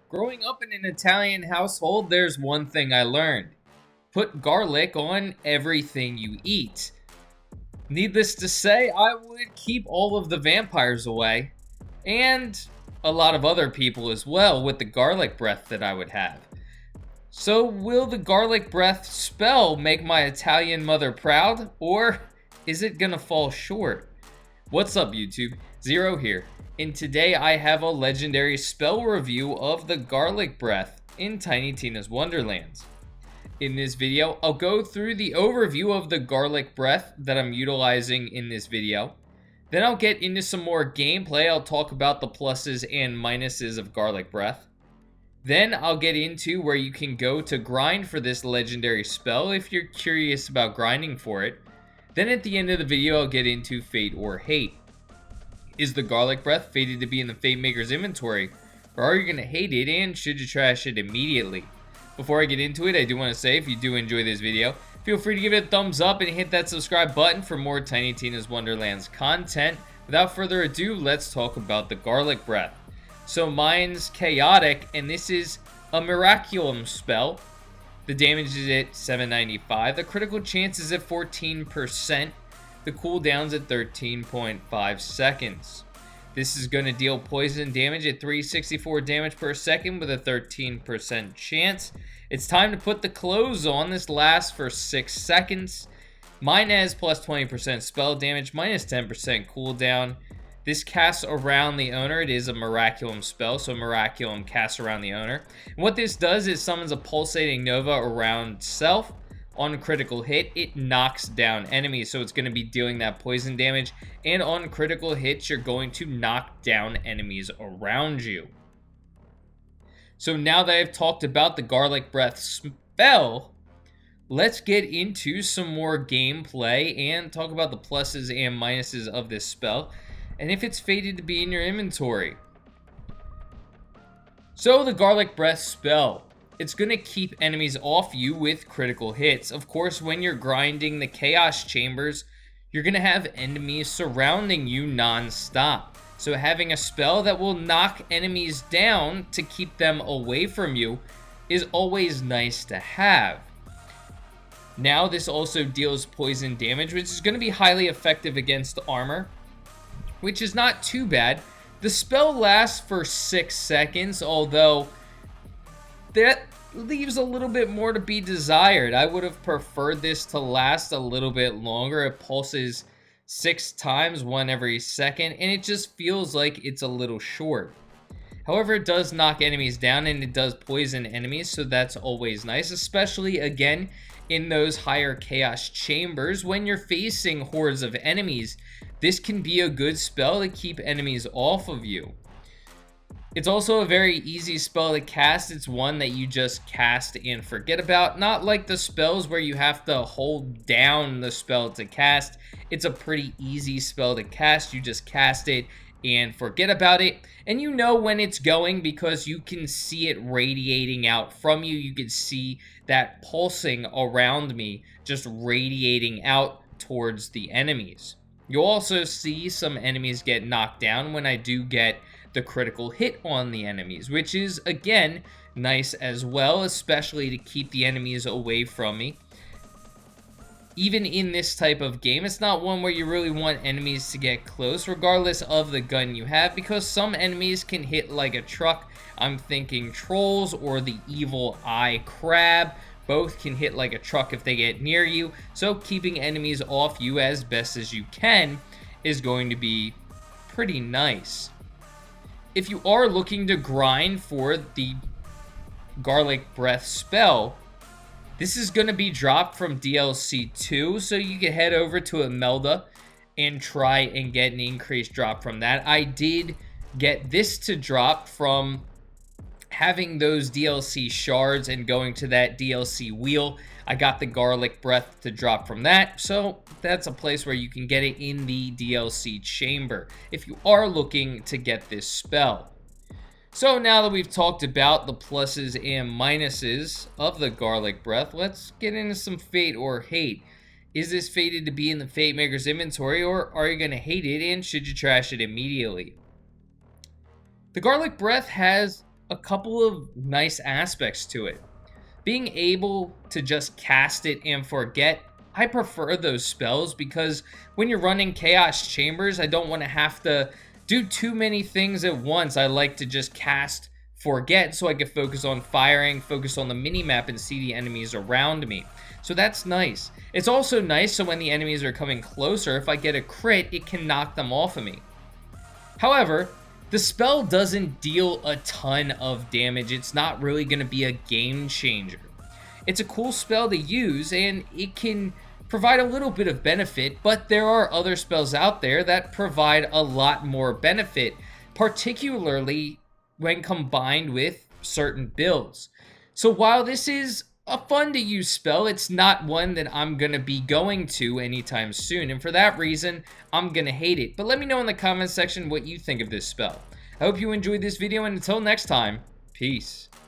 Growing up in an Italian household, there's one thing I learned. Put garlic on everything you eat. Needless to say, I would keep all of the vampires away, and a lot of other people as well, with the garlic breath that I would have. So, will the garlic breath spell make my Italian mother proud, or is it gonna fall short? What's up, YouTube? Zero here, and today I have a legendary spell review of the garlic breath in Tiny Tina's Wonderlands. In this video, I'll go through the overview of the garlic breath that I'm utilizing in this video. Then I'll get into some more gameplay. I'll talk about the pluses and minuses of garlic breath. Then I'll get into where you can go to grind for this legendary spell if you're curious about grinding for it. Then at the end of the video, I'll get into fate or hate. Is the garlic breath fated to be in the Fate Maker's inventory, or are you going to hate it, and should you trash it immediately? Before I get into it, I do want to say, if you do enjoy this video, feel free to give it a thumbs up and hit that subscribe button for more Tiny Tina's Wonderlands content. Without further ado, let's talk about the garlic breath. So mine's chaotic, and this is a Miraculum spell. The damage is at 795. The critical chance is at 14%. The cooldown's at 13.5 seconds. This is going to deal poison damage at 364 damage per second with a 13% chance. It's time to put the clothes on. This lasts for 6 seconds. Mine has plus 20% spell damage, minus 10% cooldown. This casts around the owner. It is a Miraculum spell, so Miraculum casts around the owner. And what this does is summons a pulsating nova around self. On critical hit, it knocks down enemies, so it's going to be dealing that poison damage. And on critical hits, you're going to knock down enemies around you. So now that I've talked about the garlic breath spell, let's get into some more gameplay and talk about the pluses and minuses of this spell, and if it's fated to be in your inventory. So the garlic breath spell, it's going to keep enemies off you with critical hits. Of course, when you're grinding the chaos chambers, you're going to have enemies surrounding you non-stop. So having a spell that will knock enemies down to keep them away from you is always nice to have. Now this also deals poison damage, which is going to be highly effective against armor, which is not too bad. The spell lasts for 6 seconds, although that leaves a little bit more to be desired. I would have preferred this to last a little bit longer. It pulses 6 times, one every second, and it just feels like it's a little short. However, it does knock enemies down and it does poison enemies, so that's always nice, especially again in those higher chaos chambers. When you're facing hordes of enemies, this can be a good spell to keep enemies off of you. It's also a very easy spell to cast. It's one that you just cast and forget about. Not like the spells where you have to hold down the spell to cast. It's a pretty easy spell to cast. You just cast it and forget about it. And you know when it's going because you can see it radiating out from you. You can see that pulsing around me, just radiating out towards the enemies. You'll also see some enemies get knocked down when I do get the critical hit on the enemies, which is again nice as well, especially to keep the enemies away from me. Even in this type of game, it's not one where you really want enemies to get close, regardless of the gun you have, because some enemies can hit like a truck. I'm thinking trolls or the evil eye crab. Both can hit like a truck if they get near you, so keeping enemies off you as best as you can is going to be pretty nice. If you are looking to grind for the garlic breath spell, this is going to be dropped from DLC 2, so you can head over to Imelda and try and get an increased drop from that. I did get this to drop from having those DLC shards and going to that DLC wheel. I got the garlic breath to drop from that, so that's a place where you can get it in the DLC chamber if you are looking to get this spell. So now that we've talked about the pluses and minuses of the garlic breath, let's get into some fate or hate. Is this fated to be in the Fate Maker's inventory, or are you going to hate it, and should you trash it immediately? The garlic breath has a couple of nice aspects to it. Being able to just cast it and forget, I prefer those spells because when you're running Chaos Chambers, I don't want to have to do too many things at once. I like to just cast forget so I can focus on firing, focus on the mini-map, and see the enemies around me. So that's nice. It's also nice so when the enemies are coming closer, if I get a crit, it can knock them off of me. However, the spell doesn't deal a ton of damage. It's not really going to be a game changer. It's a cool spell to use, and it can provide a little bit of benefit, but there are other spells out there that provide a lot more benefit, particularly when combined with certain builds. So while this is a fun to use spell, it's not one that I'm going to be going to anytime soon, and for that reason, I'm going to hate it. But let me know in the comments section what you think of this spell. I hope you enjoyed this video, and until next time, peace.